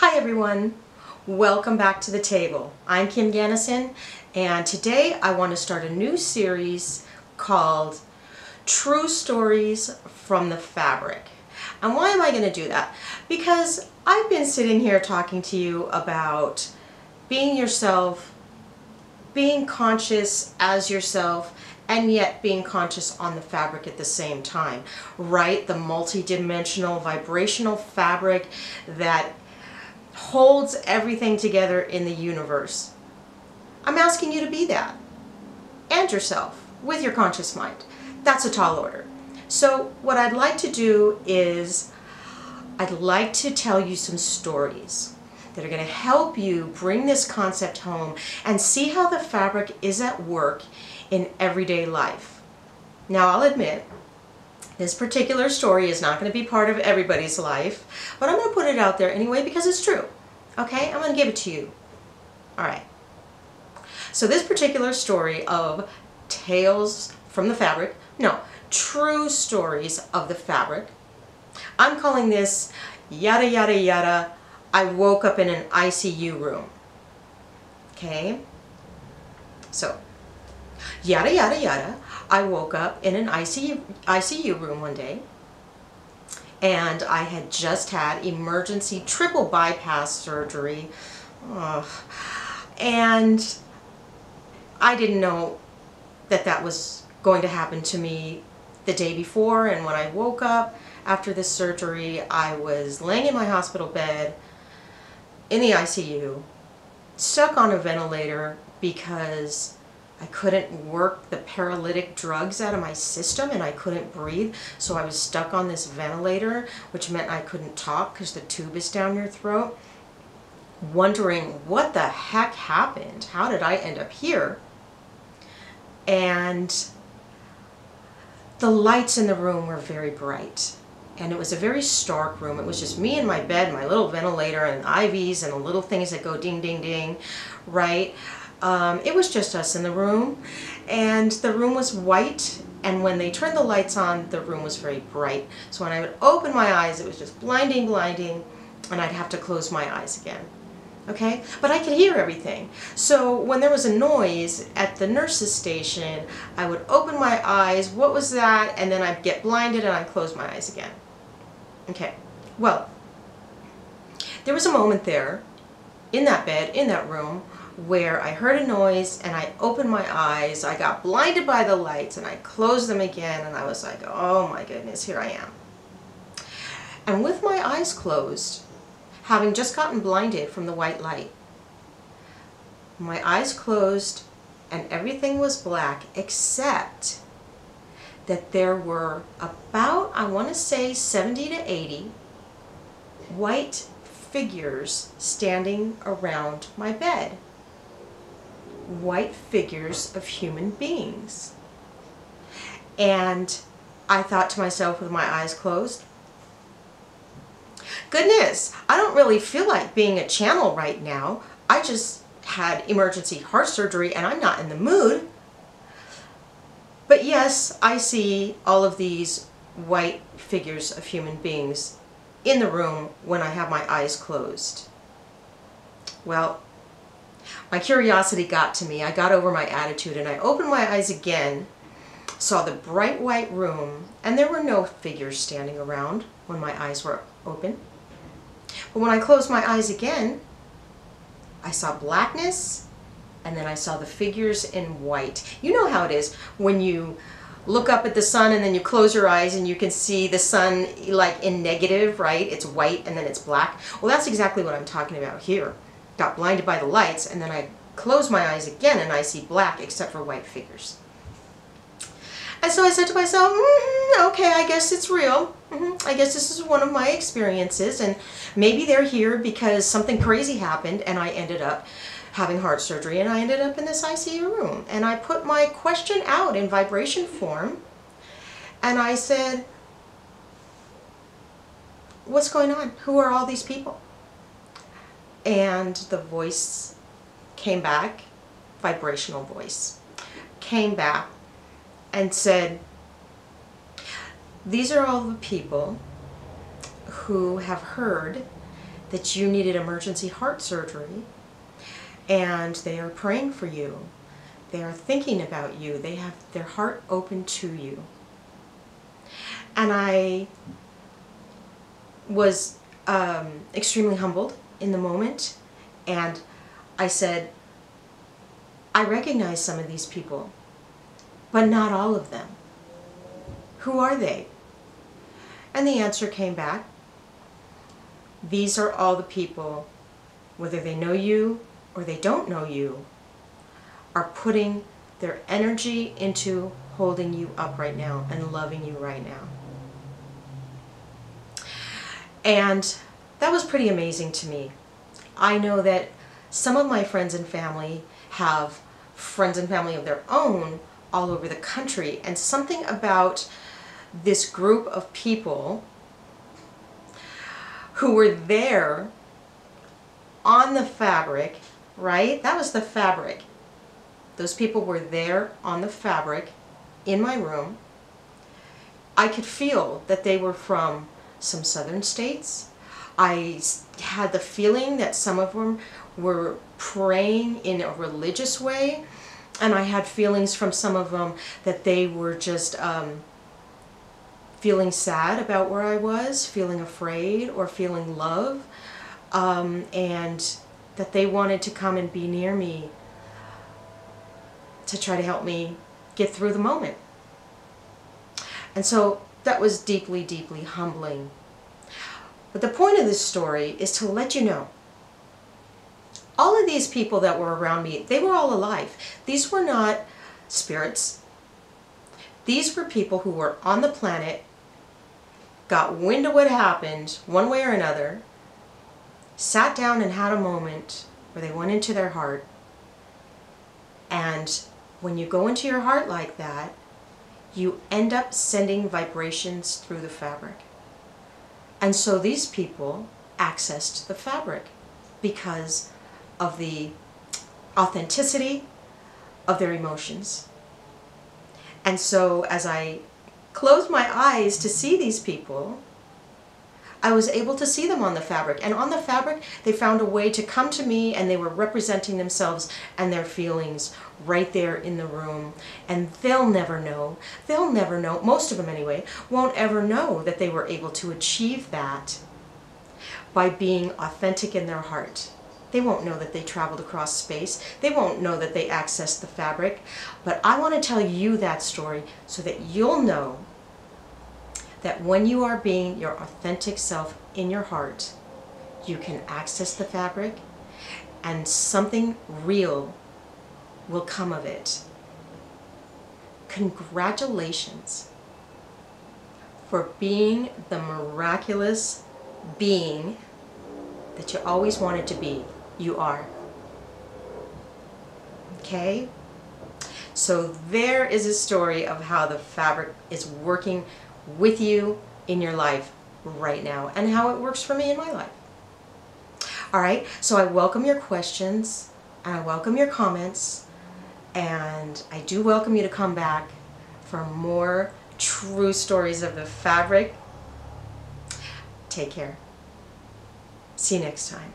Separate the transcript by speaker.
Speaker 1: Hi everyone, welcome back to the table. I'm Kim Ganassin, and today I want to start a new series called True Stories from the Fabric. And why am I going to do that? Because I've been sitting here talking to you about being yourself, being conscious as yourself, and yet being conscious on the fabric at the same time, right? The multi-dimensional vibrational fabric that holds everything together in the universe. I'm asking you to be that, and yourself, with your conscious mind. That's a tall order. So what I'd like to do is, I'd like to tell you some stories that are going to help you bring this concept home and see how the fabric is at work in everyday life. Now I'll admit, this particular story is not going to be part of everybody's life, but I'm going to put it out there anyway because it's true. Okay? I'm going to give it to you. Alright. So this particular story of tales from the fabric, no, true stories of the fabric, I'm calling this yada yada yada, I woke up in an ICU room. Okay? So, yada yada yada, I woke up in an ICU room one day, and I had just had emergency triple bypass surgery. And I didn't know that that was going to happen to me the day before, and when I woke up after this surgery, I was laying in my hospital bed in the ICU, stuck on a ventilator because I couldn't work the paralytic drugs out of my system and I couldn't breathe, so I was stuck on this ventilator, which meant I couldn't talk because the tube is down your throat, wondering what the heck happened? How did I end up here? And the lights in the room were very bright, and it was a very stark room. It was just me in my bed, my little ventilator, and IVs and the little things that go ding ding ding, right? It was just us in the room, and the room was white, and when they turned the lights on, the room was very bright. So when I would open my eyes, it was just blinding, and I'd have to close my eyes again. Okay? But I could hear everything. So when there was a noise at the nurse's station, I would open my eyes, what was that? And then I'd get blinded and I'd close my eyes again. Okay. Well, there was a moment there, in that bed, in that room, where I heard a noise and I opened my eyes, I got blinded by the lights, and I closed them again, and I was like, oh my goodness, here I am. And with my eyes closed, having just gotten blinded from the white light, my eyes closed and everything was black except that there were about, I want to say 70 to 80 white figures standing around my bed. White figures of human beings. And I thought to myself with my eyes closed, goodness, I don't really feel like being a channel right now. I just had emergency heart surgery and I'm not in the mood. But yes, I see all of these white figures of human beings in the room when I have my eyes closed. Well, my curiosity got to me. I got over my attitude and I opened my eyes again, saw the bright white room, and there were no figures standing around when my eyes were open. But when I closed my eyes again, I saw blackness, and then I saw the figures in white. You know how it is when you look up at the sun and then you close your eyes and you can see the sun like in negative, right? It's white and then it's black. Well, that's exactly what I'm talking about here. Got blinded by the lights, and then I close my eyes again and I see black except for white figures. And so I said to myself, okay, I guess it's real. I guess this is one of my experiences, and maybe they're here because something crazy happened and I ended up having heart surgery and I ended up in this ICU room. And I put my question out in vibration form and I said, what's going on? Who are all these people? And the voice came back, vibrational voice, came back and said, these are all the people who have heard that you needed emergency heart surgery, and they are praying for you. They are thinking about you. They have their heart open to you. And I was extremely humbled in the moment, and I said, I recognize some of these people, but not all of them. Who are they? And the answer came back, these are all the people, whether they know you or they don't know you, are putting their energy into holding you up right now and loving you right now. And that was pretty amazing to me. I know that some of my friends and family have friends and family of their own all over the country, and something about this group of people who were there on the fabric, right? That was the fabric. Those people were there on the fabric in my room. I could feel that they were from some southern states. I had the feeling that some of them were praying in a religious way, and I had feelings from some of them that they were just feeling sad about where I was, feeling afraid or feeling love, and that they wanted to come and be near me to try to help me get through the moment. And so that was deeply, deeply humbling. But the point of this story is to let you know, all of these people that were around me, they were all alive. These were not spirits. These were people who were on the planet, got wind of what happened one way or another, sat down and had a moment where they went into their heart. And when you go into your heart like that, you end up sending vibrations through the fabric. And so these people accessed the fabric because of the authenticity of their emotions. And so as I closed my eyes to see these people, I was able to see them on the fabric. And on the fabric, they found a way to come to me, and they were representing themselves and their feelings right there in the room. And they'll never know, most of them anyway, won't ever know that they were able to achieve that by being authentic in their heart. They won't know that they traveled across space. They won't know that they accessed the fabric. But I want to tell you that story so that you'll know that when you are being your authentic self in your heart, you can access the fabric and something real will come of it. Congratulations for being the miraculous being that you always wanted to be. You are. Okay? So there is a story of how the fabric is working with you in your life right now, and how it works for me in my life. All right, so I welcome your questions, and I welcome your comments, and I do welcome you to come back for more true stories of the fabric. Take care. See you next time.